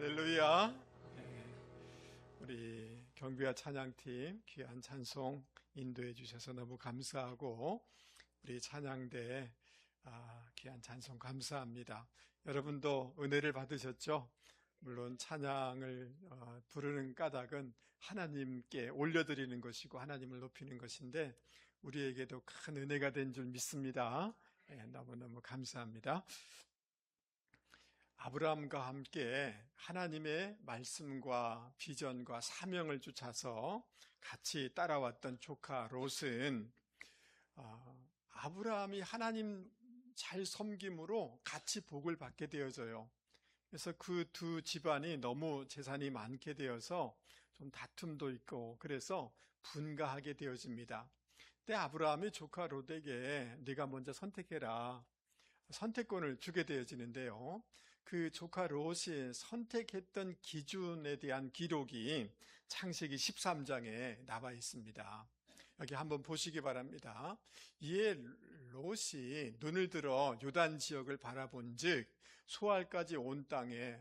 할렐루야. 우리 경비와 찬양팀 귀한 찬송 인도해 주셔서 너무 감사하고, 우리 찬양대 귀한 찬송 감사합니다. 여러분도 은혜를 받으셨죠? 물론 찬양을 부르는 까닭은 하나님께 올려드리는 것이고 하나님을 높이는 것인데, 우리에게도 큰 은혜가 된 줄 믿습니다. 너무너무 감사합니다. 아브라함과 함께 하나님의 말씀과 비전과 사명을 쫓아서 같이 따라왔던 조카 롯은 아브라함이 하나님 잘 섬김으로 같이 복을 받게 되어져요. 그래서 그 두 집안이 너무 재산이 많게 되어서 좀 다툼도 있고, 그래서 분가하게 되어집니다. 근데 아브라함이 조카 롯에게 네가 먼저 선택해라, 선택권을 주게 되어지는데요. 그 조카 롯이 선택했던 기준에 대한 기록이 창세기 13장에 나와 있습니다. 여기 한번 보시기 바랍니다. 이에 롯이 눈을 들어 요단 지역을 바라본 즉 소알까지 온 땅에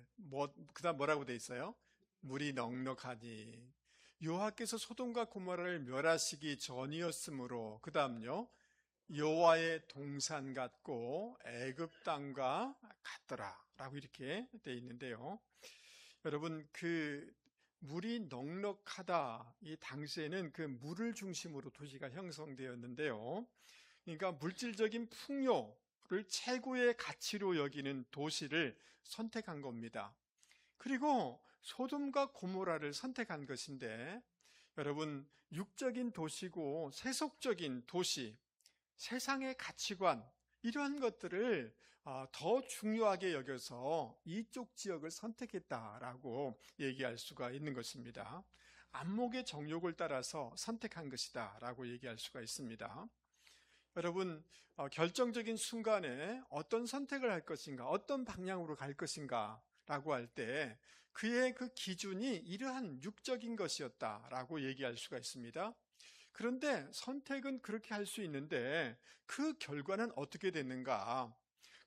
그다음 뭐라고 돼 있어요? 물이 넉넉하니 여호와께서 소돔과 고모라를 멸하시기 전이었으므로, 그 다음요, 여호와의 동산 같고 애굽 땅과 같더라 라고 이렇게 돼 있는데요. 여러분, 그 물이 넉넉하다, 이 당시에는 그 물을 중심으로 도시가 형성되었는데요. 그러니까 물질적인 풍요를 최고의 가치로 여기는 도시를 선택한 겁니다. 그리고 소돔과 고모라를 선택한 것인데, 여러분, 육적인 도시고 세속적인 도시, 세상의 가치관, 이러한 것들을 더 중요하게 여겨서 이쪽 지역을 선택했다라고 얘기할 수가 있는 것입니다. 안목의 정욕을 따라서 선택한 것이다 라고 얘기할 수가 있습니다. 여러분, 결정적인 순간에 어떤 선택을 할 것인가, 어떤 방향으로 갈 것인가 라고 할 때 그의 그 기준이 이러한 육적인 것이었다라고 얘기할 수가 있습니다. 그런데 선택은 그렇게 할 수 있는데 그 결과는 어떻게 됐는가?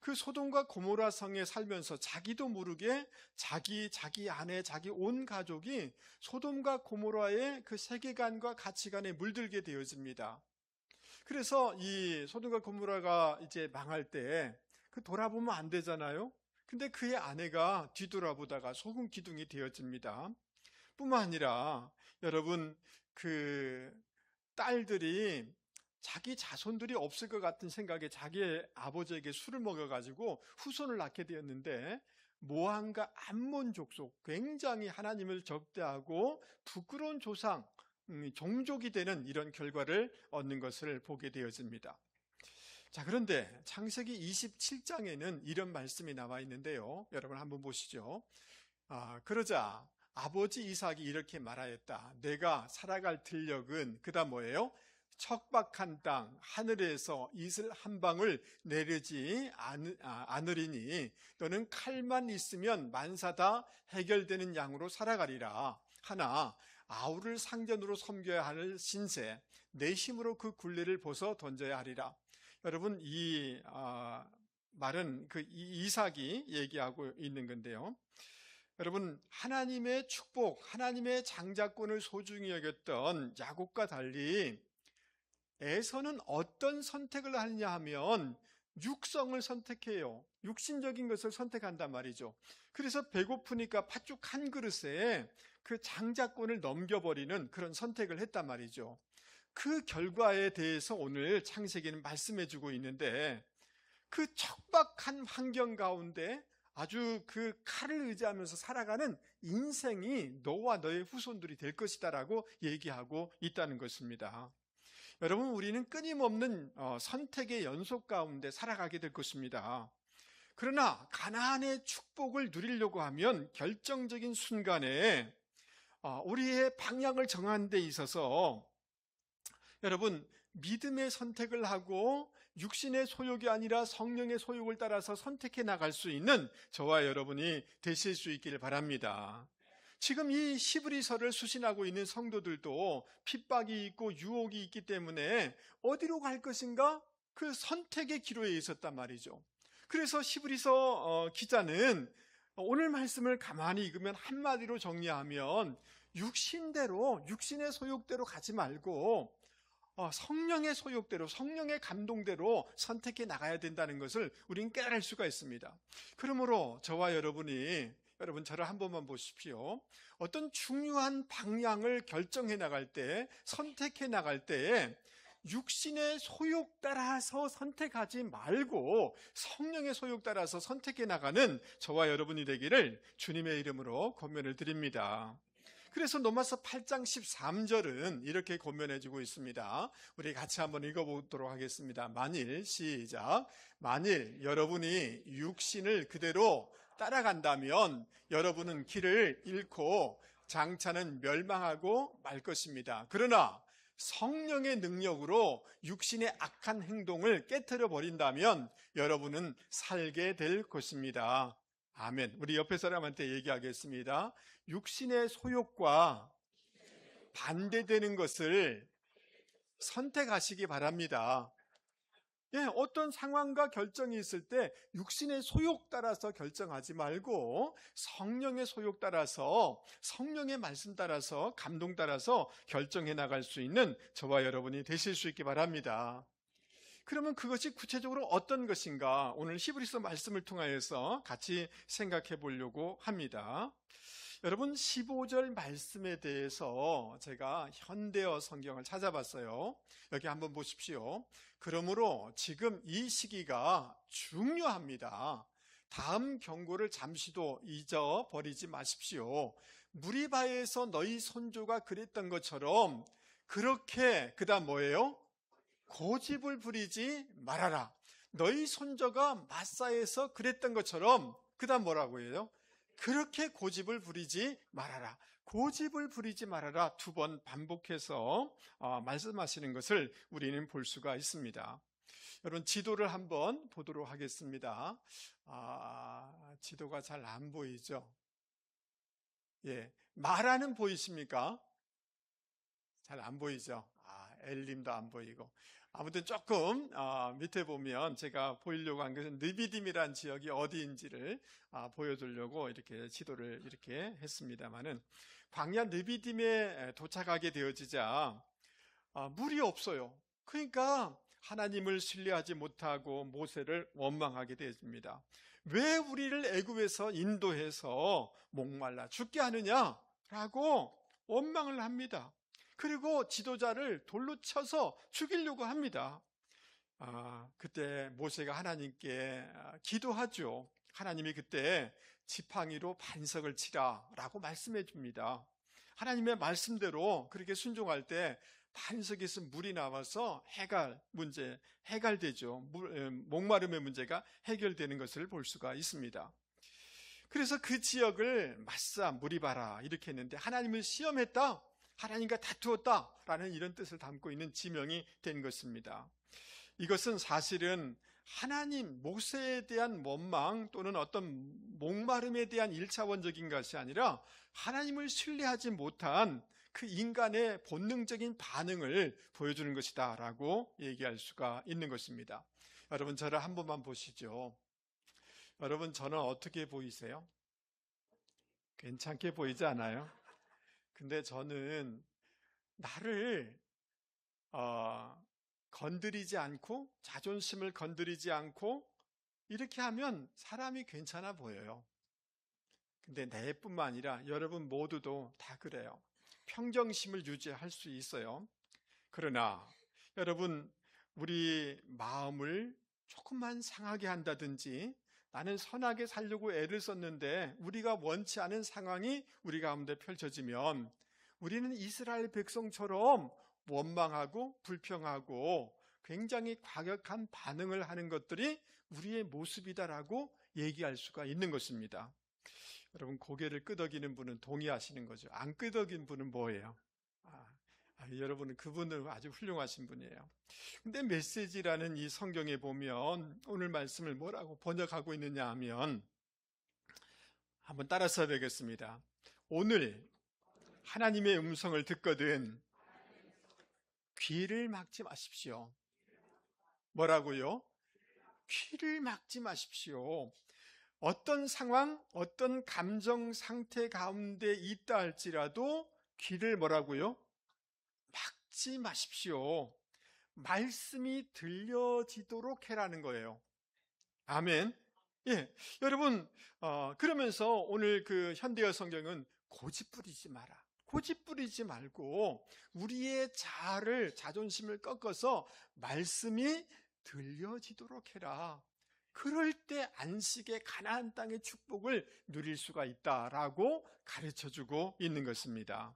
그 소돔과 고모라 성에 살면서 자기도 모르게 자기 아내, 자기 온 가족이 소돔과 고모라의 그 세계관과 가치관에 물들게 되어집니다. 그래서 이 소돔과 고모라가 이제 망할 때 그 돌아보면 안 되잖아요. 근데 그의 아내가 뒤돌아보다가 소금 기둥이 되어집니다. 뿐만 아니라 여러분, 그 딸들이 자기 자손들이 없을 것 같은 생각에 자기 아버지에게 술을 먹어가지고 후손을 낳게 되었는데, 모함과 암몬 족속, 굉장히 하나님을 적대하고 부끄러운 조상, 종족이 되는 이런 결과를 얻는 것을 보게 되어집니다. 자, 그런데 창세기 27장에는 이런 말씀이 나와 있는데요. 여러분 한번 보시죠. 그러자 아버지 이삭이 이렇게 말하였다. 내가 살아갈 들녘은, 그다음 뭐예요? 척박한 땅, 하늘에서 이슬 한 방울 내리지 않으리니 너는 칼만 있으면 만사 다 해결되는 양으로 살아가리라. 하나 아우를 상전으로 섬겨야 할 신세, 내 힘으로 그 굴레를 벗어 던져야 하리라. 여러분, 이 말은 그 이삭이 얘기하고 있는 건데요. 여러분, 하나님의 축복, 하나님의 장자권을 소중히 여겼던 야곱과 달리 에서는 어떤 선택을 하느냐 하면 육성을 선택해요. 육신적인 것을 선택한단 말이죠. 그래서 배고프니까 팥죽 한 그릇에 그 장자권을 넘겨버리는 그런 선택을 했단 말이죠. 그 결과에 대해서 오늘 창세기는 말씀해주고 있는데, 그 척박한 환경 가운데 아주 그 칼을 의지하면서 살아가는 인생이 너와 너의 후손들이 될 것이다 라고 얘기하고 있다는 것입니다. 여러분, 우리는 끊임없는 선택의 연속 가운데 살아가게 될 것입니다. 그러나 가나안의 축복을 누리려고 하면 결정적인 순간에 우리의 방향을 정하는 데 있어서 여러분, 믿음의 선택을 하고 육신의 소욕이 아니라 성령의 소욕을 따라서 선택해 나갈 수 있는 저와 여러분이 되실 수 있기를 바랍니다. 지금 이 히브리서를 수신하고 있는 성도들도 핍박이 있고 유혹이 있기 때문에 어디로 갈 것인가? 그 선택의 기로에 있었단 말이죠. 그래서 히브리서 기자는 오늘 말씀을 가만히 읽으면 한마디로 정리하면 육신대로, 육신의 소욕대로 가지 말고 성령의 소욕대로, 성령의 감동대로 선택해 나가야 된다는 것을 우리는 깨달을 수가 있습니다. 그러므로 저와 여러분 저를 한 번만 보십시오. 어떤 중요한 방향을 결정해 나갈 때, 선택해 나갈 때에 육신의 소욕 따라서 선택하지 말고 성령의 소욕 따라서 선택해 나가는 저와 여러분이 되기를 주님의 이름으로 권면을 드립니다. 그래서 로마서 8장 13절은 이렇게 권면해 주고 있습니다. 우리 같이 한번 읽어보도록 하겠습니다. 시작. 만일 여러분이 육신을 그대로 따라간다면 여러분은 길을 잃고 장차는 멸망하고 말 것입니다. 그러나 성령의 능력으로 육신의 악한 행동을 깨트려 버린다면 여러분은 살게 될 것입니다. 아멘. 우리 옆에 사람한테 얘기하겠습니다. 육신의 소욕과 반대되는 것을 선택하시기 바랍니다. 어떤 상황과 결정이 있을 때 육신의 소욕 따라서 결정하지 말고 성령의 소욕 따라서, 성령의 말씀 따라서, 감동 따라서 결정해 나갈 수 있는 저와 여러분이 되실 수 있기 바랍니다. 그러면 그것이 구체적으로 어떤 것인가? 오늘 히브리서 말씀을 통하여서 같이 생각해 보려고 합니다. 여러분 15절 말씀에 대해서 제가 현대어 성경을 찾아봤어요. 여기 한번 보십시오. 그러므로 지금 이 시기가 중요합니다. 다음 경고를 잠시도 잊어버리지 마십시오. 무리바에서 너희 선조가 그랬던 것처럼 그렇게 그다음 뭐예요? 고집을 부리지 말아라. 너희 손자가 마사에서 그랬던 것처럼 그다음 뭐라고 해요? 그렇게 고집을 부리지 말아라. 고집을 부리지 말아라. 2번 반복해서 말씀하시는 것을 우리는 볼 수가 있습니다. 여러분 지도를 한번 보도록 하겠습니다. 지도가 잘 안 보이죠? 마라는 보이십니까? 잘 안 보이죠? 엘림도 안 보이고. 아무튼 조금 밑에 보면 제가 보이려고 한 것은 느비딤이란 지역이 어디인지를 보여주려고 이렇게 지도를 이렇게 했습니다만은 광야 느비딤에 도착하게 되어지자 물이 없어요. 그러니까 하나님을 신뢰하지 못하고 모세를 원망하게 되어집니다. 왜 우리를 애굽에서 인도해서 목말라 죽게 하느냐라고 원망을 합니다. 그리고 지도자를 돌로 쳐서 죽이려고 합니다. 그때 모세가 하나님께 기도하죠. 하나님이 그때 지팡이로 반석을 치라라고 말씀해 줍니다. 하나님의 말씀대로 그렇게 순종할 때 반석에서 물이 나와서 해결되죠. 목마름의 문제가 해결되는 것을 볼 수가 있습니다. 그래서 그 지역을 마사 무리바라 이렇게 했는데 하나님을 시험했다, 하나님과 다투었다라는 이런 뜻을 담고 있는 지명이 된 것입니다. 이것은 사실은 하나님, 모세에 대한 원망 또는 어떤 목마름에 대한 1차원적인 것이 아니라 하나님을 신뢰하지 못한 그 인간의 본능적인 반응을 보여주는 것이다 라고 얘기할 수가 있는 것입니다. 여러분 저를 한 번만 보시죠. 여러분 저는 어떻게 보이세요? 괜찮게 보이지 않아요? 근데 저는 나를 건드리지 않고 자존심을 건드리지 않고 이렇게 하면 사람이 괜찮아 보여요. 근데 내뿐만 아니라 여러분 모두도 다 그래요. 평정심을 유지할 수 있어요. 그러나 여러분 우리 마음을 조금만 상하게 한다든지 나는 선하게 살려고 애를 썼는데 우리가 원치 않은 상황이 우리 가운데 펼쳐지면 우리는 이스라엘 백성처럼 원망하고 불평하고 굉장히 과격한 반응을 하는 것들이 우리의 모습이다라고 얘기할 수가 있는 것입니다. 여러분 고개를 끄덕이는 분은 동의하시는 거죠. 안 끄덕인 분은 뭐예요? 여러분은 그분은 아주 훌륭하신 분이에요. 근데 메시지라는 이 성경에 보면 오늘 말씀을 뭐라고 번역하고 있느냐 하면 한번 따라서 뵙겠습니다. 오늘 하나님의 음성을 듣거든 귀를 막지 마십시오. 뭐라고요? 귀를 막지 마십시오. 어떤 상황, 어떤 감정 상태 가운데 있다 할지라도 귀를 뭐라고요? 막지 마십시오. 말씀이 들려지도록 해라는 거예요. 아멘. 예, 여러분, 그러면서 오늘 그 현대어 성경은 고집 부리지 마라. 고집 부리지 말고 우리의 자존심을 꺾어서 말씀이 들려지도록 해라. 그럴 때 안식의 가나안 땅의 축복을 누릴 수가 있다라고 가르쳐주고 있는 것입니다.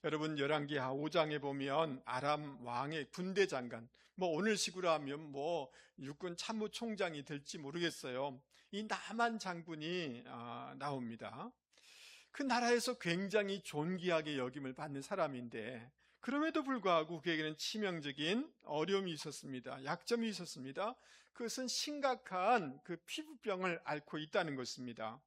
여러분, 열왕기하 5장에 보면 아람 왕의 군대 장관, 오늘 식으로 하면 육군 참모총장이 될지 모르겠어요. 이 나만 장군이 나옵니다. 그 나라에서 굉장히 존귀하게 여김을 받는 사람인데, 그럼에도 불구하고 그에게는 치명적인 어려움이 있었습니다. 약점이 있었습니다. 그것은 심각한 그 피부병을 앓고 있다는 것입니다.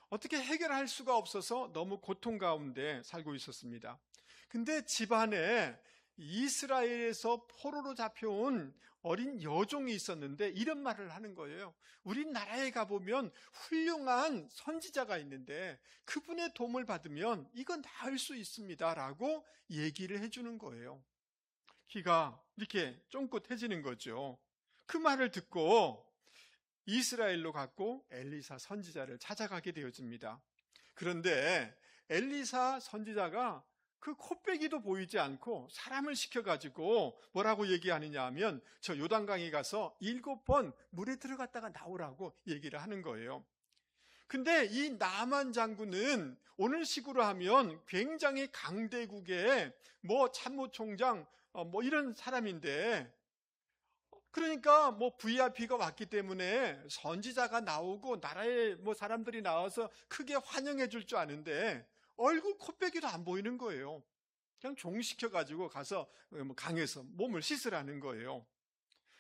어떻게 해결할 수가 없어서 너무 고통 가운데 살고 있었습니다. 근데 집안에 이스라엘에서 포로로 잡혀온 어린 여종이 있었는데 이런 말을 하는 거예요. 우리나라에 가보면 훌륭한 선지자가 있는데 그분의 도움을 받으면 이건 나을 수 있습니다 라고 얘기를 해주는 거예요. 귀가 이렇게 쫑긋해지는 거죠. 그 말을 듣고 이스라엘로 갔고 엘리사 선지자를 찾아가게 되어집니다. 그런데 엘리사 선지자가 그 코빼기도 보이지 않고 사람을 시켜가지고 뭐라고 얘기하느냐 하면 저 요단강에 가서 7번 물에 들어갔다가 나오라고 얘기를 하는 거예요. 근데 이 나만 장군은 오늘 식으로 하면 굉장히 강대국의 참모총장 이런 사람인데, 그러니까 VIP가 왔기 때문에 선지자가 나오고 나라의 사람들이 나와서 크게 환영해 줄 줄 아는데 얼굴 코빼기도 안 보이는 거예요. 그냥 종시켜가지고 가서 강에서 몸을 씻으라는 거예요.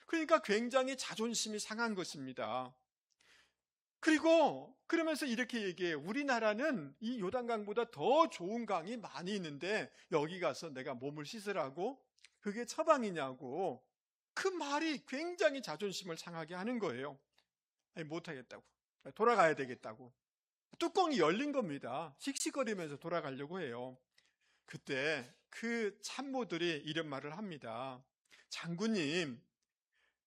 그러니까 굉장히 자존심이 상한 것입니다. 그리고 그러면서 이렇게 얘기해요. 우리나라는 이 요단강보다 더 좋은 강이 많이 있는데 여기 가서 내가 몸을 씻으라고? 그게 처방이냐고. 그 말이 굉장히 자존심을 상하게 하는 거예요. 못하겠다고. 돌아가야 되겠다고. 뚜껑이 열린 겁니다. 씩씩거리면서 돌아가려고 해요. 그때 그 참모들이 이런 말을 합니다. 장군님,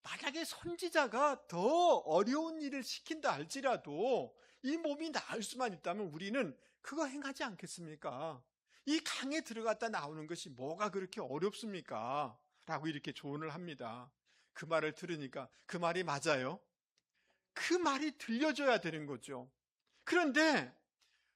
만약에 선지자가 더 어려운 일을 시킨다 할지라도 이 몸이 나을 수만 있다면 우리는 그거 행하지 않겠습니까? 이 강에 들어갔다 나오는 것이 뭐가 그렇게 어렵습니까? 라고 이렇게 조언을 합니다. 그 말을 들으니까 그 말이 맞아요. 그 말이 들려줘야 되는 거죠. 그런데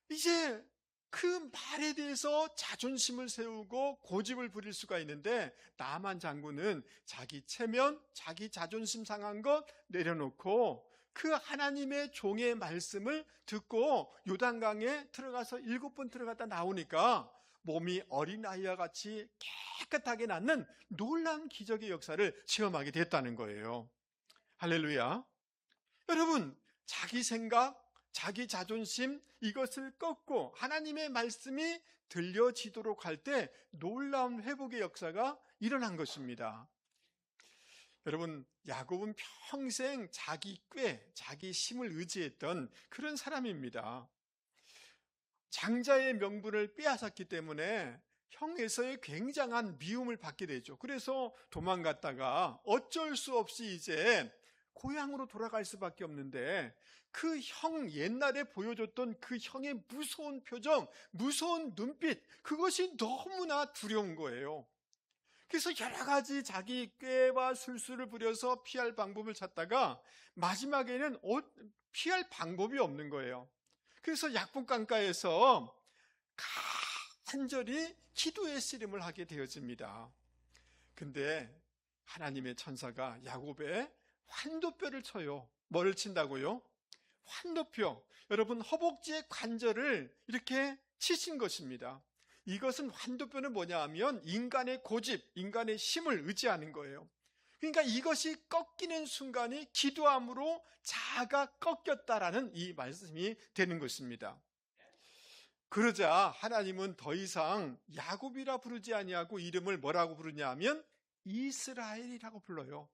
이제 그 말에 대해서 자존심을 세우고 고집을 부릴 수가 있는데 나만 장군은 자기 체면, 자기 자존심 상한 것 내려놓고 그 하나님의 종의 말씀을 듣고 요단강에 들어가서 7번 들어갔다 나오니까 몸이 어린아이와 같이 깨끗하게 낫는 놀라운 기적의 역사를 체험하게 됐다는 거예요. 할렐루야. 여러분, 자기 생각, 자기 자존심 이것을 꺾고 하나님의 말씀이 들려지도록 할 때 놀라운 회복의 역사가 일어난 것입니다. 여러분, 야곱은 평생 자기 꾀, 자기 힘을 의지했던 그런 사람입니다. 장자의 명분을 빼앗았기 때문에 형에서의 굉장한 미움을 받게 되죠. 그래서 도망갔다가 어쩔 수 없이 이제 고향으로 돌아갈 수밖에 없는데 그 형, 옛날에 보여줬던 그 형의 무서운 표정, 무서운 눈빛, 그것이 너무나 두려운 거예요. 그래서 여러 가지 자기 꾀와 술수를 부려서 피할 방법을 찾다가 마지막에는 피할 방법이 없는 거예요. 그래서 약분강가에서 간절히 기도의 씨름을 하게 되어집니다. 근데 하나님의 천사가 야곱의 환도뼈를 쳐요. 뭐를 친다고요? 환도뼈. 여러분, 허벅지의 관절을 이렇게 치신 것입니다. 이것은 환도뼈는 뭐냐 하면 인간의 고집, 인간의 힘을 의지하는 거예요. 그러니까 이것이 꺾이는 순간이 기도함으로 자아가 꺾였다라는 이 말씀이 되는 것입니다. 그러자 하나님은 더 이상 야곱이라 부르지 아니하고 이름을 뭐라고 부르냐 하면 이스라엘이라고 불러요.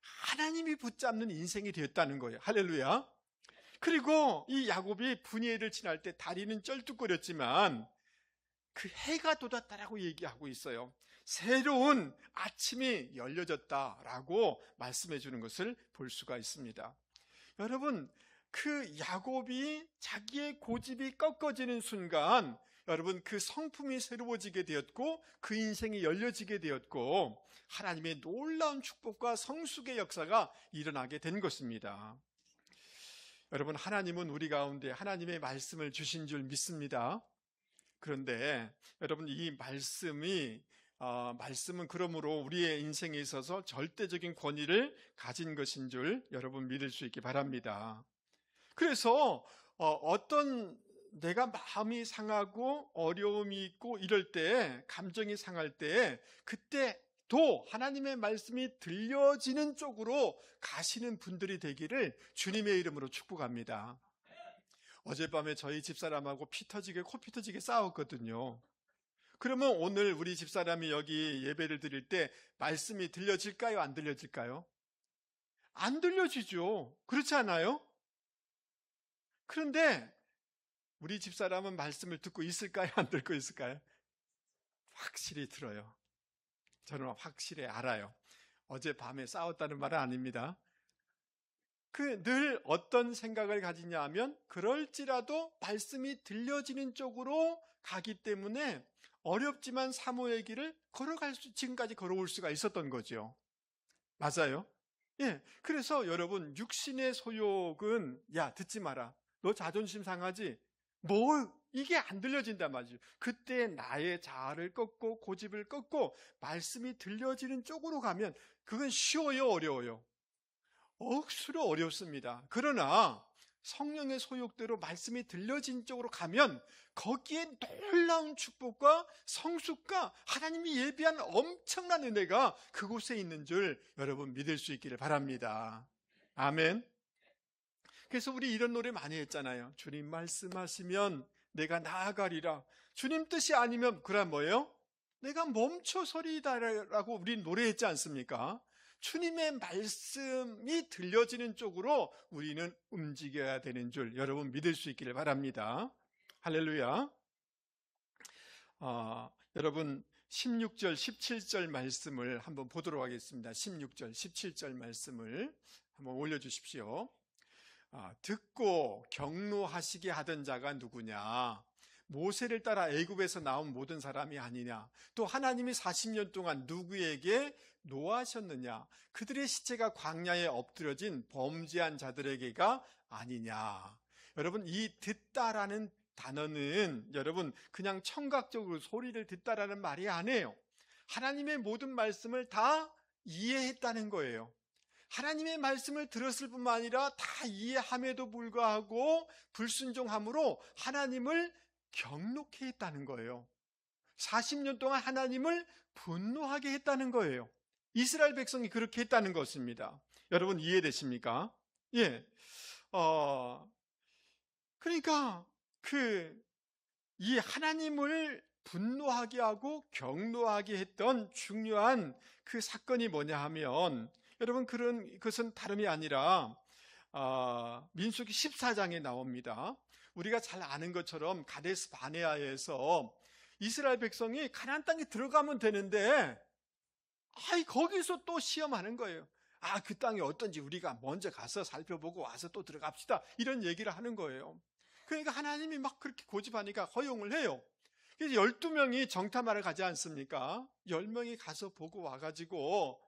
하나님이 붙잡는 인생이 되었다는 거예요. 할렐루야. 그리고 이 야곱이 분이엘을 지날 때 다리는 쩔뚝거렸지만 그 해가 돋았다라고 얘기하고 있어요. 새로운 아침이 열려졌다라고 말씀해 주는 것을 볼 수가 있습니다. 여러분, 그 야곱이 자기의 고집이 꺾어지는 순간 여러분 그 성품이 새로워지게 되었고 그 인생이 열려지게 되었고 하나님의 놀라운 축복과 성숙의 역사가 일어나게 된 것입니다. 여러분, 하나님은 우리 가운데 하나님의 말씀을 주신 줄 믿습니다. 그런데 여러분, 이 말씀은 그러므로 우리의 인생에 있어서 절대적인 권위를 가진 것인 줄 여러분 믿을 수 있기 바랍니다. 그래서 어떤 내가 마음이 상하고 어려움이 있고 이럴 때, 감정이 상할 때 그때 또 하나님의 말씀이 들려지는 쪽으로 가시는 분들이 되기를 주님의 이름으로 축복합니다. 어젯밤에 저희 집사람하고 피 터지게 코피 터지게 싸웠거든요. 그러면 오늘 우리 집사람이 여기 예배를 드릴 때 말씀이 들려질까요? 안 들려질까요? 안 들려지죠. 그렇지 않아요? 그런데 우리 집사람은 말씀을 듣고 있을까요? 안 듣고 있을까요? 확실히 들어요. 저는 확실히 알아요. 어젯밤에 싸웠다는 말은 아닙니다. 늘 어떤 생각을 가지냐 하면 그럴지라도 말씀이 들려지는 쪽으로 가기 때문에 어렵지만 사모의 길을 지금까지 걸어올 수가 있었던 거죠. 맞아요? 예. 그래서 여러분, 육신의 소욕은 야, 듣지 마라. 너 자존심 상하지? 이게 안 들려진단 말이죠. 그때 나의 자아를 꺾고 고집을 꺾고 말씀이 들려지는 쪽으로 가면 그건 쉬워요, 어려워요? 억수로 어렵습니다. 그러나 성령의 소욕대로 말씀이 들려진 쪽으로 가면 거기에 놀라운 축복과 성숙과 하나님이 예비한 엄청난 은혜가 그곳에 있는 줄 여러분 믿을 수 있기를 바랍니다. 아멘. 그래서 우리 이런 노래 많이 했잖아요. 주님 말씀하시면 내가 나아가리라. 주님 뜻이 아니면 그럼 뭐예요? 내가 멈춰서리다라고 우리 노래했지 않습니까? 주님의 말씀이 들려지는 쪽으로 우리는 움직여야 되는 줄 여러분 믿을 수 있기를 바랍니다. 할렐루야. 여러분 16절 17절 말씀을 한번 보도록 하겠습니다. 16절 17절 말씀을 한번 올려주십시오. 듣고 경노하시게 하던 자가 누구냐? 모세를 따라 애굽에서 나온 모든 사람이 아니냐? 또 하나님이 40년 동안 누구에게 노하셨느냐? 그들의 시체가 광야에 엎드려진 범죄한 자들에게가 아니냐? 여러분, 이 듣다라는 단어는 여러분 그냥 청각적으로 소리를 듣다라는 말이 아니에요. 하나님의 모든 말씀을 다 이해했다는 거예요. 하나님의 말씀을 들었을 뿐만 아니라 다 이해함에도 불구하고 불순종함으로 하나님을 경노케 했다는 거예요. 40년 동안 하나님을 분노하게 했다는 거예요. 이스라엘 백성이 그렇게 했다는 것입니다. 여러분 이해되십니까? 예. 그러니까 이 하나님을 분노하게 하고 경노하게 했던 중요한 그 사건이 뭐냐 하면 여러분 그것은 다름이 아니라 민수기 14장에 나옵니다. 우리가 잘 아는 것처럼 가데스 바네아에서 이스라엘 백성이 가나안 땅에 들어가면 되는데 거기서 또 시험하는 거예요. 그 땅이 어떤지 우리가 먼저 가서 살펴보고 와서 또 들어갑시다. 이런 얘기를 하는 거예요. 그러니까 하나님이 막 그렇게 고집하니까 허용을 해요. 그래서 12명이 정탐하러 가지 않습니까? 10명이 가서 보고 와가지고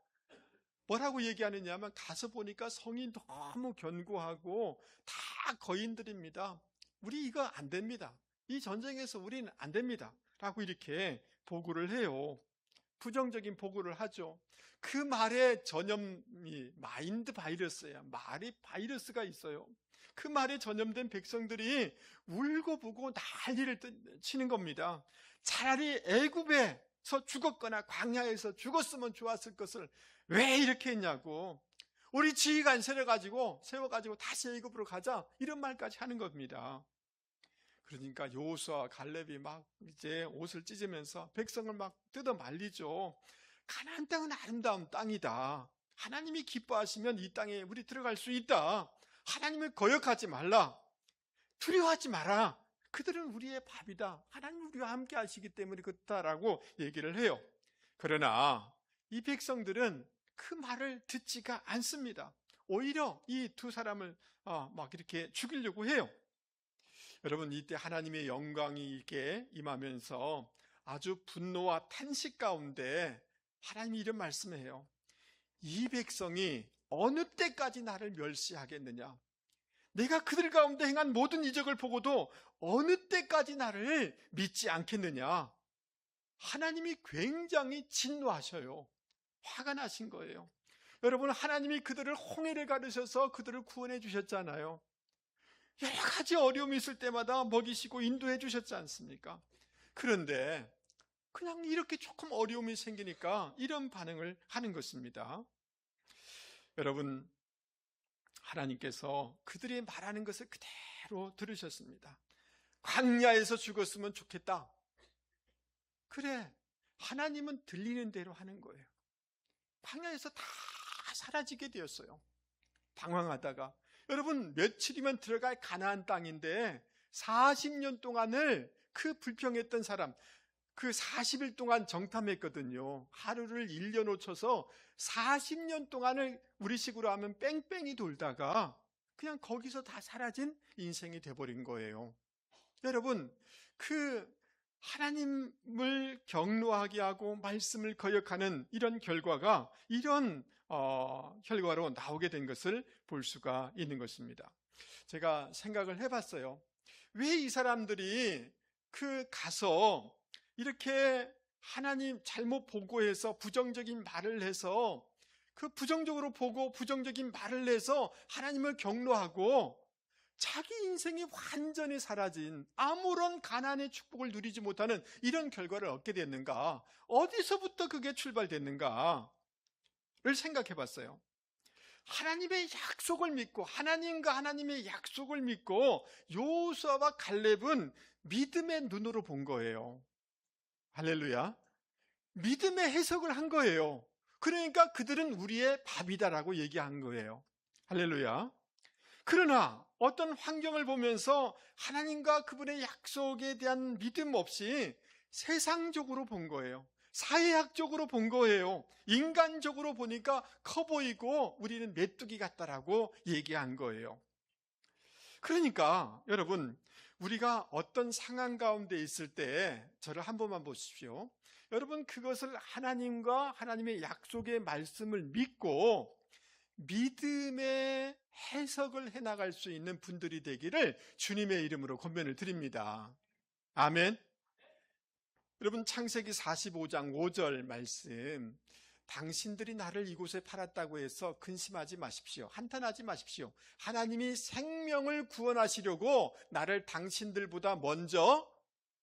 뭐라고 얘기하느냐 하면 가서 보니까 성이 너무 견고하고 다 거인들입니다. 우리 이거 안 됩니다. 이 전쟁에서 우리는 안 됩니다. 라고 이렇게 보고를 해요. 부정적인 보고를 하죠. 그 말에 전염이 마인드 바이러스예요. 말이 바이러스가 있어요. 그 말에 전염된 백성들이 울고 보고 난리를 치는 겁니다. 차라리 애굽에서 죽었거나 광야에서 죽었으면 좋았을 것을 왜 이렇게 했냐고. 우리 지휘관 세워가지고 다시 애굽으로 가자. 이런 말까지 하는 겁니다. 그러니까 여호수아와 갈렙이 막 이제 옷을 찢으면서 백성을 막 뜯어 말리죠. 가나안 땅은 아름다운 땅이다. 하나님이 기뻐하시면 이 땅에 우리 들어갈 수 있다. 하나님을 거역하지 말라. 두려워하지 마라. 그들은 우리의 밥이다. 하나님 우리와 함께 하시기 때문에 그렇다라고 얘기를 해요. 그러나 이 백성들은 그 말을 듣지가 않습니다. 오히려 이 두 사람을 막 이렇게 죽이려고 해요. 여러분, 이때 하나님의 영광이 이렇게 임하면서 아주 분노와 탄식 가운데 하나님이 이런 말씀을 해요. 이 백성이 어느 때까지 나를 멸시하겠느냐? 내가 그들 가운데 행한 모든 이적을 보고도 어느 때까지 나를 믿지 않겠느냐? 하나님이 굉장히 진노하셔요. 화가 나신 거예요. 여러분, 하나님이 그들을 홍해를 가르셔서 그들을 구원해 주셨잖아요. 여러 가지 어려움이 있을 때마다 먹이시고 인도해 주셨지 않습니까? 그런데 그냥 이렇게 조금 어려움이 생기니까 이런 반응을 하는 것입니다. 여러분, 하나님께서 그들이 말하는 것을 그대로 들으셨습니다. 광야에서 죽었으면 좋겠다. 그래, 하나님은 들리는 대로 하는 거예요. 광야에서 다 사라지게 되었어요. 방황하다가. 여러분, 며칠이면 들어갈 가나안 땅인데 40년 동안을 그 불평했던 사람, 그 40일 동안 정탐했거든요. 하루를 1년으로 쳐서 40년 동안을 우리식으로 하면 뺑뺑이 돌다가 그냥 거기서 다 사라진 인생이 돼버린 거예요. 여러분, 그 하나님을 경노하게 하고 말씀을 거역하는 이런 결과가 이런 결과로 나오게 된 것을 볼 수가 있는 것입니다. 제가 생각을 해봤어요. 왜 이 사람들이 가서 이렇게 하나님 잘못 보고해서 부정적인 말을 해서 그 부정적으로 보고 부정적인 말을 해서 하나님을 경노하고 자기 인생이 완전히 사라진 아무런 가난의 축복을 누리지 못하는 이런 결과를 얻게 됐는가? 어디서부터 그게 출발됐는가를 생각해 봤어요. 하나님의 약속을 믿고 하나님과 하나님의 약속을 믿고 여호수아와 갈렙은 믿음의 눈으로 본 거예요. 할렐루야. 믿음의 해석을 한 거예요. 그러니까 그들은 우리의 밥이다라고 얘기한 거예요. 할렐루야. 그러나 어떤 환경을 보면서 하나님과 그분의 약속에 대한 믿음 없이 세상적으로 본 거예요. 사회학적으로 본 거예요. 인간적으로 보니까 커 보이고 우리는 메뚜기 같다라고 얘기한 거예요. 그러니까 여러분, 우리가 어떤 상황 가운데 있을 때 저를 한 번만 보십시오. 여러분, 그것을 하나님과 하나님의 약속의 말씀을 믿고 믿음의 해석을 해나갈 수 있는 분들이 되기를 주님의 이름으로 권면을 드립니다. 아멘. 여러분, 창세기 45장 5절 말씀, 당신들이 나를 이곳에 팔았다고 해서 근심하지 마십시오. 한탄하지 마십시오. 하나님이 생명을 구원하시려고 나를 당신들보다 먼저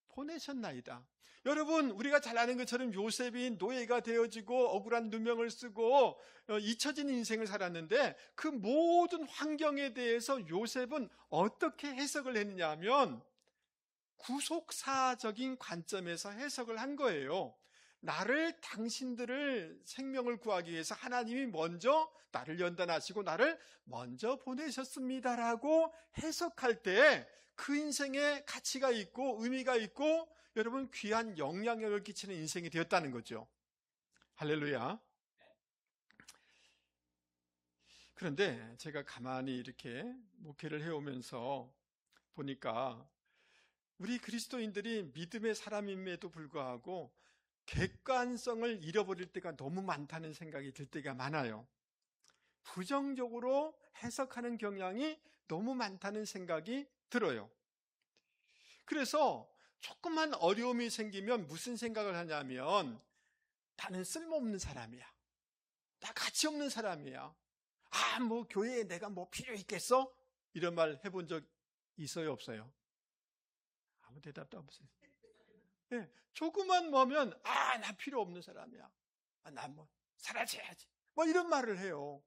보내셨나이다. 여러분, 우리가 잘 아는 것처럼 요셉이 노예가 되어지고 억울한 누명을 쓰고 잊혀진 인생을 살았는데 그 모든 환경에 대해서 요셉은 어떻게 해석을 했느냐 하면 구속사적인 관점에서 해석을 한 거예요. 나를, 당신들을 생명을 구하기 위해서 하나님이 먼저 나를 연단하시고 나를 먼저 보내셨습니다라고 해석할 때 그 인생에 가치가 있고 의미가 있고 여러분, 귀한 영향력을 끼치는 인생이 되었다는 거죠. 할렐루야. 그런데 제가 가만히 이렇게 목회를 해오면서 보니까 우리 그리스도인들이 믿음의 사람임에도 불구하고 객관성을 잃어버릴 때가 너무 많다는 생각이 들 때가 많아요. 부정적으로 해석하는 경향이 너무 많다는 생각이 들어요. 그래서 조금만 어려움이 생기면 무슨 생각을 하냐면 나는 쓸모없는 사람이야. 나 가치 없는 사람이야. 뭐 교회에 내가 뭐 필요 있겠어? 이런 말 해본 적 있어요, 없어요? 아무 대답도 없어요. 네, 조금만 뭐면 나 필요 없는 사람이야. 나 뭐 사라져야지. 뭐 이런 말을 해요.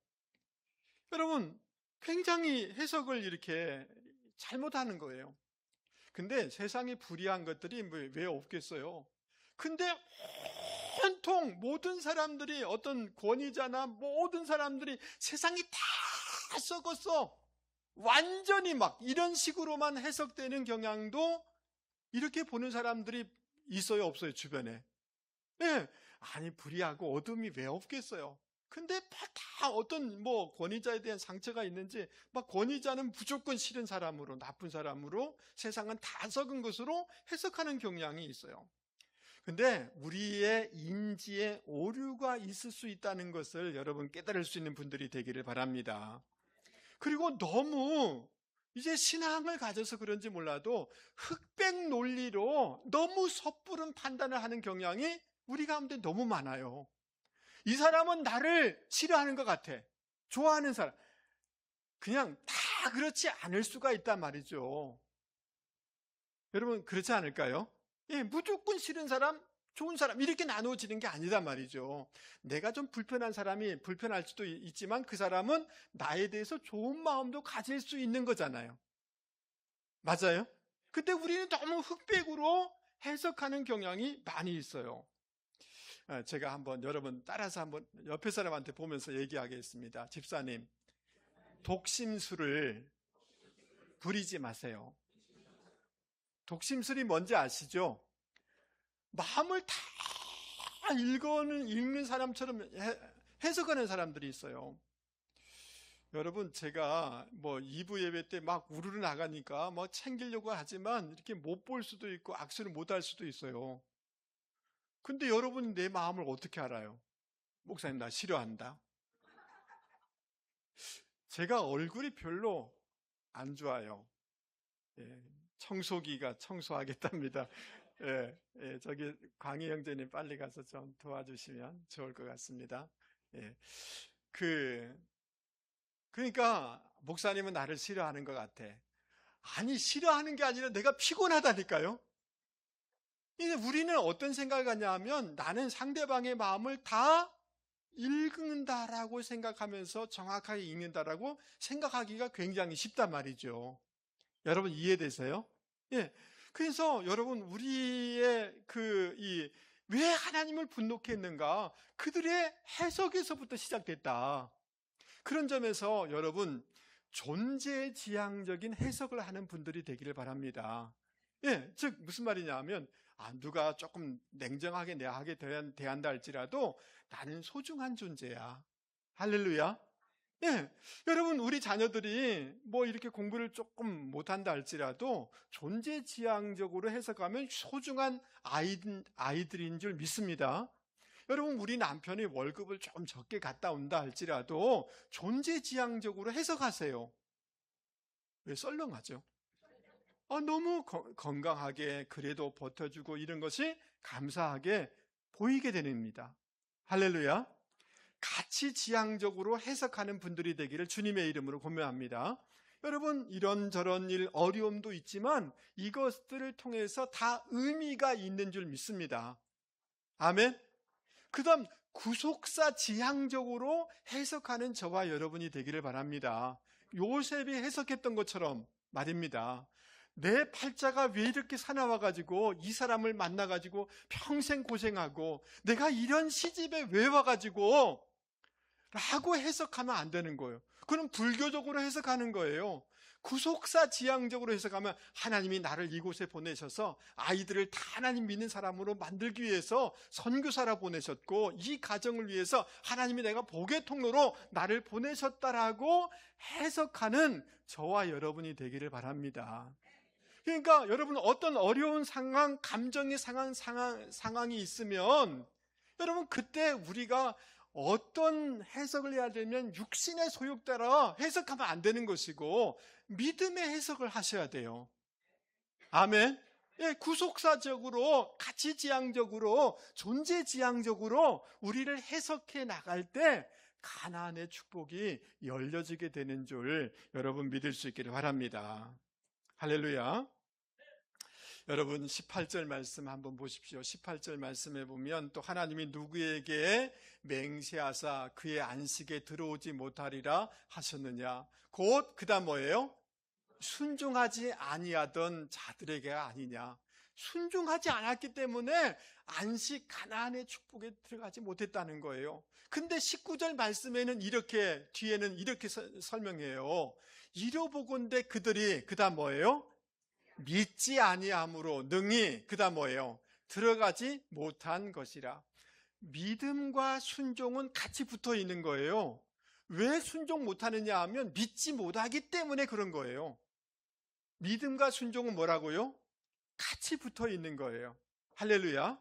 여러분, 굉장히 해석을 이렇게 잘못하는 거예요. 근데 세상에 불이한 것들이 왜 없겠어요? 근데 온통 모든 사람들이, 어떤 권위자나 모든 사람들이 세상이 다 썩었어. 완전히 막 이런 식으로만 해석되는 경향도 이렇게 보는 사람들이 있어요, 없어요, 주변에? 예. 아니, 불의하고 어둠이 왜 없겠어요? 근데 다 어떤 권위자에 대한 상처가 있는지 막 권위자는 무조건 싫은 사람으로, 나쁜 사람으로, 세상은 다 썩은 것으로 해석하는 경향이 있어요. 근데 우리의 인지에 오류가 있을 수 있다는 것을 여러분 깨달을 수 있는 분들이 되기를 바랍니다. 그리고 너무 이제 신앙을 가져서 그런지 몰라도 흑백 논리로 너무 섣부른 판단을 하는 경향이 우리 가운데 너무 많아요. 이 사람은 나를 싫어하는 것 같아. 좋아하는 사람. 그냥 다 그렇지 않을 수가 있단 말이죠. 여러분 그렇지 않을까요? 예, 무조건 싫은 사람, 좋은 사람 이렇게 나누어지는 게 아니단 말이죠. 내가 좀 불편한 사람이 불편할 수도 있지만 그 사람은 나에 대해서 좋은 마음도 가질 수 있는 거잖아요. 맞아요? 근데 우리는 너무 흑백으로 해석하는 경향이 많이 있어요. 제가 한번 여러분 따라서 한번 옆에 사람한테 보면서 얘기하겠습니다. 집사님, 독심술을 부리지 마세요. 독심술이 뭔지 아시죠? 마음을 다 읽는 사람처럼 해석하는 사람들이 있어요. 여러분 제가 2부 예배 때 막 우르르 나가니까 챙기려고 하지만 이렇게 못 볼 수도 있고 악수를 못 할 수도 있어요. 근데 여러분이 내 마음을 어떻게 알아요? 목사님 나 싫어한다. 제가 얼굴이 별로 안 좋아요. 예, 청소기가 청소하겠답니다. 예, 저기 광희 형제님 빨리 가서 좀 도와주시면 좋을 것 같습니다. 예, 그러니까 목사님은 나를 싫어하는 것 같아. 아니 싫어하는 게 아니라 내가 피곤하다니까요. 이제 우리는 어떤 생각을 하냐 하면 나는 상대방의 마음을 다 읽는다라고 생각하면서 정확하게 읽는다라고 생각하기가 굉장히 쉽단 말이죠. 여러분 이해되세요? 예. 그래서 여러분 우리의 왜 하나님을 분노케 했는가? 그들의 해석에서부터 시작됐다. 그런 점에서 여러분 존재지향적인 해석을 하는 분들이 되기를 바랍니다. 예, 즉 무슨 말이냐 하면 누가 조금 냉정하게 내하게 대한다 할지라도 나는 소중한 존재야. 할렐루야. 예, 여러분 우리 자녀들이 이렇게 공부를 조금 못한다 할지라도 존재지향적으로 해석하면 소중한 아이들인 줄 믿습니다. 여러분 우리 남편이 월급을 좀 적게 갖다 온다 할지라도 존재지향적으로 해석하세요. 왜 썰렁하죠? 너무 건강하게 그래도 버텨주고 이런 것이 감사하게 보이게 됩니다. 할렐루야. 같이 지향적으로 해석하는 분들이 되기를 주님의 이름으로 권면합니다. 여러분 이런저런 일 어려움도 있지만 이것들을 통해서 다 의미가 있는 줄 믿습니다. 아멘. 그 다음 구속사 지향적으로 해석하는 저와 여러분이 되기를 바랍니다. 요셉이 해석했던 것처럼 말입니다. 내 팔자가 왜 이렇게 사나워가지고 이 사람을 만나가지고 평생 고생하고 내가 이런 시집에 왜 와가지고 라고 해석하면 안 되는 거예요. 그럼 불교적으로 해석하는 거예요. 구속사 지향적으로 해석하면 하나님이 나를 이곳에 보내셔서 아이들을 다 하나님 믿는 사람으로 만들기 위해서 선교사라 보내셨고 이 가정을 위해서 하나님이 내가 복의 통로로 나를 보내셨다라고 해석하는 저와 여러분이 되기를 바랍니다. 그러니까 여러분 어떤 어려운 상황, 감정의 상황이 있으면 여러분 그때 우리가 어떤 해석을 해야 되면 육신의 소욕 따라 해석하면 안 되는 것이고 믿음의 해석을 하셔야 돼요. 아멘. 예, 구속사적으로 가치지향적으로 존재지향적으로 우리를 해석해 나갈 때 가나안의 축복이 열려지게 되는 줄 여러분 믿을 수 있기를 바랍니다. 할렐루야. 여러분 18절 말씀 한번 보십시오. 18절 말씀에 보면 또 하나님이 누구에게 맹세하사 그의 안식에 들어오지 못하리라 하셨느냐. 곧 그다음 뭐예요? 순종하지 아니하던 자들에게가 아니냐. 순종하지 않았기 때문에 안식 가나안의 축복에 들어가지 못했다는 거예요. 근데 19절 말씀에는 뒤에는 이렇게 설명해요. 이뤄보건대 그들이 그다음 뭐예요? 믿지 아니함으로 능히 그다음 뭐예요? 들어가지 못한 것이라. 믿음과 순종은 같이 붙어 있는 거예요. 왜 순종 못하느냐 하면 믿지 못하기 때문에 그런 거예요. 믿음과 순종은 뭐라고요? 같이 붙어 있는 거예요. 할렐루야.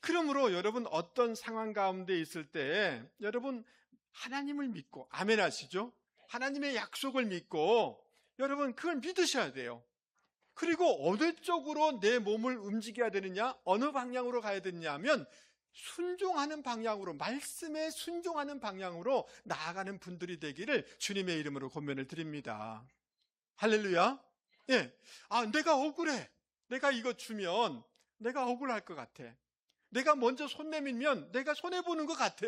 그러므로 여러분 어떤 상황 가운데 있을 때 여러분 하나님을 믿고 아멘 하시죠? 하나님의 약속을 믿고 여러분 그걸 믿으셔야 돼요. 그리고 어느 쪽으로 내 몸을 움직여야 되느냐, 어느 방향으로 가야 되느냐 하면 순종하는 방향으로, 말씀에 순종하는 방향으로 나아가는 분들이 되기를 주님의 이름으로 권면을 드립니다. 할렐루야. 예. 내가 억울해. 내가 이거 주면 내가 억울할 것 같아. 내가 먼저 손 내밀면 내가 손해보는 것 같아.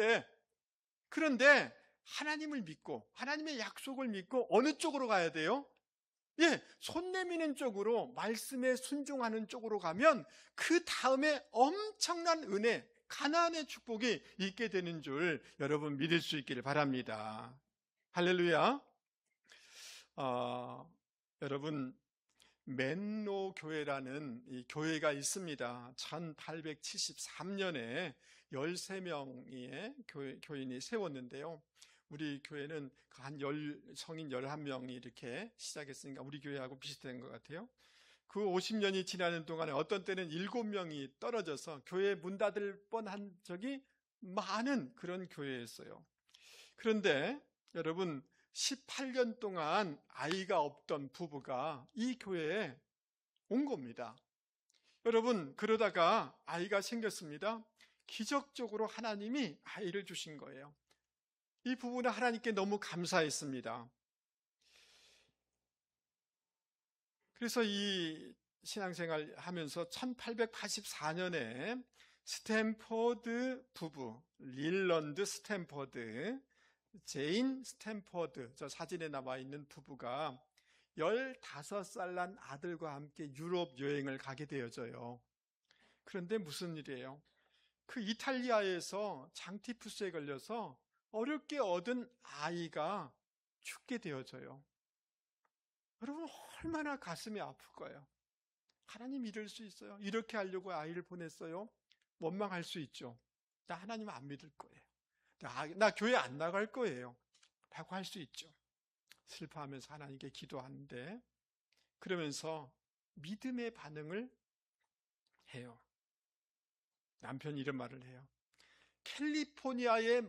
그런데 하나님을 믿고 하나님의 약속을 믿고 어느 쪽으로 가야 돼요? 예, 손 내미는 쪽으로, 말씀에 순종하는 쪽으로 가면 그 다음에 엄청난 은혜, 가나안의 축복이 있게 되는 줄 여러분 믿을 수 있기를 바랍니다. 할렐루야. 여러분 맨노 교회라는 이 교회가 있습니다. 1873년에 13명의 교인이 세웠는데요. 우리 교회는 성인 11명이 이렇게 시작했으니까 우리 교회하고 비슷한 것 같아요. 그 50년이 지나는 동안에 어떤 때는 7명이 떨어져서 교회 문 닫을 뻔한 적이 많은 그런 교회였어요. 그런데 여러분 18년 동안 아이가 없던 부부가 이 교회에 온 겁니다. 여러분 그러다가 아이가 생겼습니다. 기적적으로 하나님이 아이를 주신 거예요. 이 부부는 하나님께 너무 감사했습니다. 그래서 이 신앙생활 하면서 1884년에 스탠포드 부부, 릴런드 스탠포드, 제인 스탠포드, 저 사진에 나와 있는 부부가 15살 난 아들과 함께 유럽 여행을 가게 되어져요. 그런데 무슨 일이에요? 그 이탈리아에서 장티푸스에 걸려서 어렵게 얻은 아이가 죽게 되어져요. 여러분 얼마나 가슴이 아플 거예요. 하나님 이럴 수 있어요? 이렇게 하려고 아이를 보냈어요? 원망할 수 있죠. 나 하나님 안 믿을 거예요. 나 교회 안 나갈 거예요. 라고 할 수 있죠. 슬퍼하면서 하나님께 기도하는데 그러면서 믿음의 반응을 해요. 남편이 이런 말을 해요. 캘리포니아의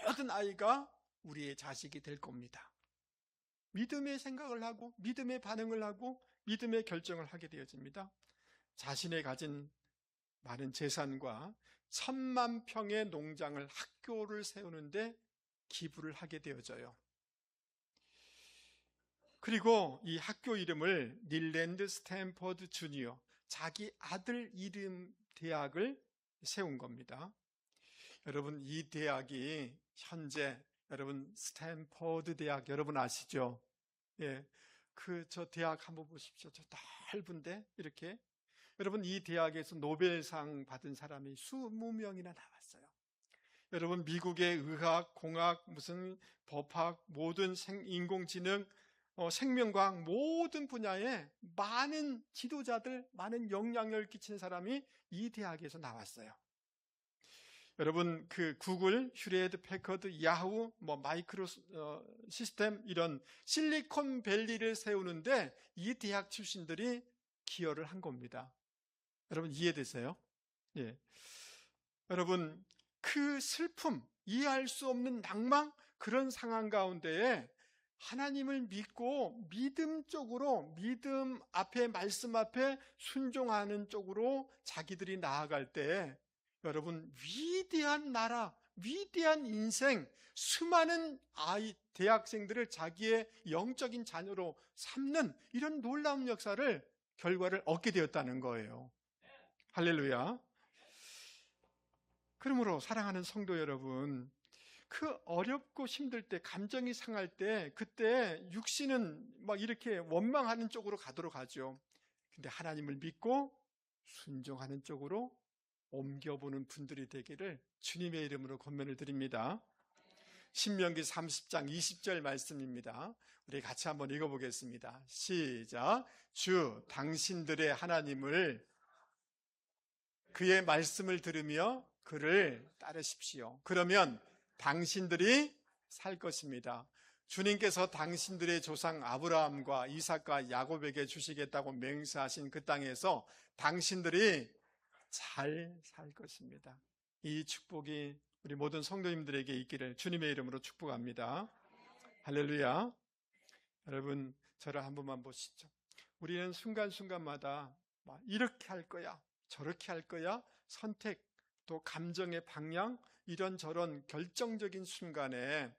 모든 아이가 우리의 자식이 될 겁니다. 믿음의 생각을 하고 믿음의 반응을 하고 믿음의 결정을 하게 되어집니다. 자신의 가진 많은 재산과 1000만 평의 농장을, 학교를 세우는데 기부를 하게 되어져요. 그리고 이 학교 이름을 닐랜드 스탠퍼드 주니어, 자기 아들 이름 대학을 세운 겁니다. 여러분 이 대학이 현재 여러분 스탠퍼드 대학 여러분 아시죠? 예, 저 대학 한번 보십시오. 저 넓은데 이렇게 여러분 이 대학에서 노벨상 받은 사람이 20명이나 나왔어요. 여러분 미국의 의학, 공학, 무슨 법학, 모든 인공지능, 생명과학 모든 분야에 많은 지도자들, 많은 영향력을 끼친 사람이 이 대학에서 나왔어요. 여러분 그 구글, 휴레드 패커드, 야후, 마이크로 시스템 이런 실리콘밸리를 세우는데 이 대학 출신들이 기여를 한 겁니다. 여러분 이해되세요? 예. 여러분 그 슬픔, 이해할 수 없는 낭망, 그런 상황 가운데에 하나님을 믿고 믿음 쪽으로, 믿음 앞에, 말씀 앞에 순종하는 쪽으로 자기들이 나아갈 때 여러분 위대한 나라, 위대한 인생, 수많은 대학생들을 자기의 영적인 자녀로 삼는 이런 놀라운 결과를 얻게 되었다는 거예요. 할렐루야. 그러므로 사랑하는 성도 여러분, 그 어렵고 힘들 때, 감정이 상할 때, 그때 육신은 막 이렇게 원망하는 쪽으로 가도록 하죠. 근데 하나님을 믿고 순종하는 쪽으로 옮겨보는 분들이 되기를 주님의 이름으로 권면을 드립니다. 신명기 30장 20절 말씀입니다. 우리 같이 한번 읽어보겠습니다. 시작. 주 당신들의 하나님을 그의 말씀을 들으며 그를 따르십시오. 그러면 당신들이 살 것입니다. 주님께서 당신들의 조상 아브라함과 이삭과 야곱에게 주시겠다고 맹세하신 그 땅에서 당신들이 잘 살 것입니다. 이 축복이 우리 모든 성도님들에게 있기를 주님의 이름으로 축복합니다. 할렐루야. 여러분, 저를 한 번만 보시죠. 우리는 순간순간마다 이렇게 할 거야, 저렇게 할 거야, 선택, 또 감정의 방향, 이런저런 결정적인 순간에,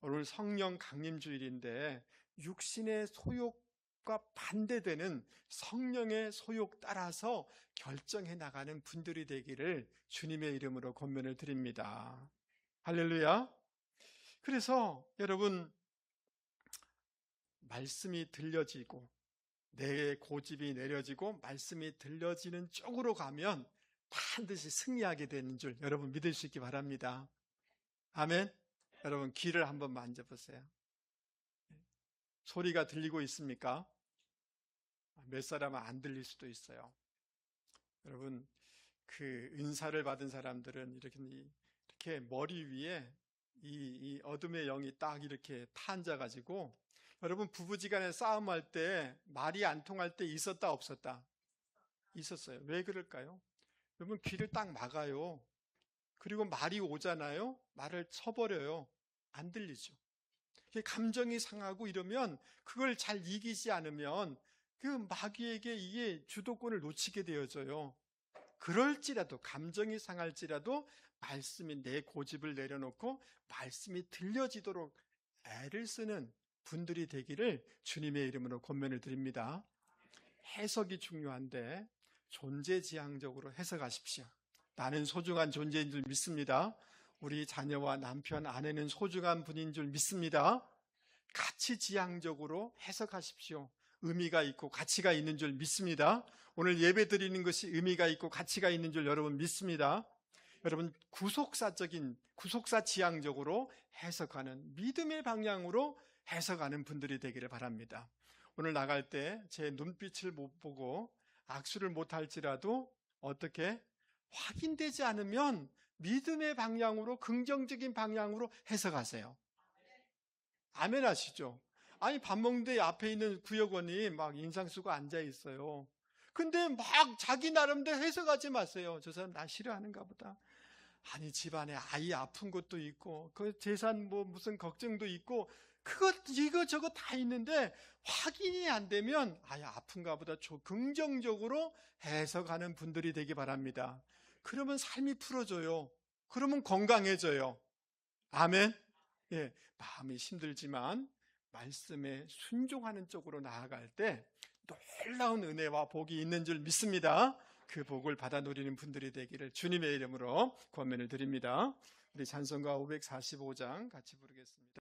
오늘 성령 강림주일인데 육신의 소욕과 반대되는 성령의 소욕 따라서 결정해 나가는 분들이 되기를 주님의 이름으로 권면을 드립니다. 할렐루야. 그래서 여러분, 말씀이 들려지고 내 고집이 내려지고 말씀이 들려지는 쪽으로 가면 반드시 승리하게 되는 줄 여러분 믿을 수 있기 바랍니다. 아멘. 여러분, 귀를 한번 만져보세요. 소리가 들리고 있습니까? 몇 사람은 안 들릴 수도 있어요. 여러분, 그 은사를 받은 사람들은 이렇게 머리 위에 이 어둠의 영이 딱 이렇게 타앉아가지고, 여러분, 부부지간에 싸움할 때 말이 안 통할 때 있었다 없었다? 있었어요. 왜 그럴까요? 여러분, 귀를 딱 막아요. 그리고 말이 오잖아요. 말을 쳐버려요. 안 들리죠. 감정이 상하고 이러면 그걸 잘 이기지 않으면 그 마귀에게 이게 주도권을 놓치게 되어져요. 그럴지라도, 감정이 상할지라도 말씀이, 내 고집을 내려놓고 말씀이 들려지도록 애를 쓰는 분들이 되기를 주님의 이름으로 권면을 드립니다. 해석이 중요한데 존재지향적으로 해석하십시오. 나는 소중한 존재인 줄 믿습니다. 우리 자녀와 남편, 아내는 소중한 분인 줄 믿습니다. 가치지향적으로 해석하십시오. 의미가 있고 가치가 있는 줄 믿습니다. 오늘 예배 드리는 것이 의미가 있고 가치가 있는 줄 여러분 믿습니다. 여러분, 구속사 지향적으로 해석하는, 믿음의 방향으로 해석하는 분들이 되기를 바랍니다. 오늘 나갈 때 제 눈빛을 못 보고 악수를 못 할지라도 어떻게 확인되지 않으면 믿음의 방향으로, 긍정적인 방향으로 해석하세요. 아멘 하시죠? 아니, 밥 먹는데 앞에 있는 구역원이 막 인상 쓰고 앉아 있어요. 근데 막 자기 나름대로 해석하지 마세요. 저 사람 나 싫어하는가 보다. 아니, 집안에 아이 아픈 것도 있고, 그 재산 무슨 걱정도 있고, 이거 저거 다 있는데 확인이 안 되면 아픈가 보다 긍정적으로 해석하는 분들이 되기 바랍니다. 그러면 삶이 풀어져요. 그러면 건강해져요. 아멘. 예, 마음이 힘들지만 말씀에 순종하는 쪽으로 나아갈 때 놀라운 은혜와 복이 있는 줄 믿습니다. 그 복을 받아 누리는 분들이 되기를 주님의 이름으로 권면을 드립니다. 우리 찬송가 545장 같이 부르겠습니다.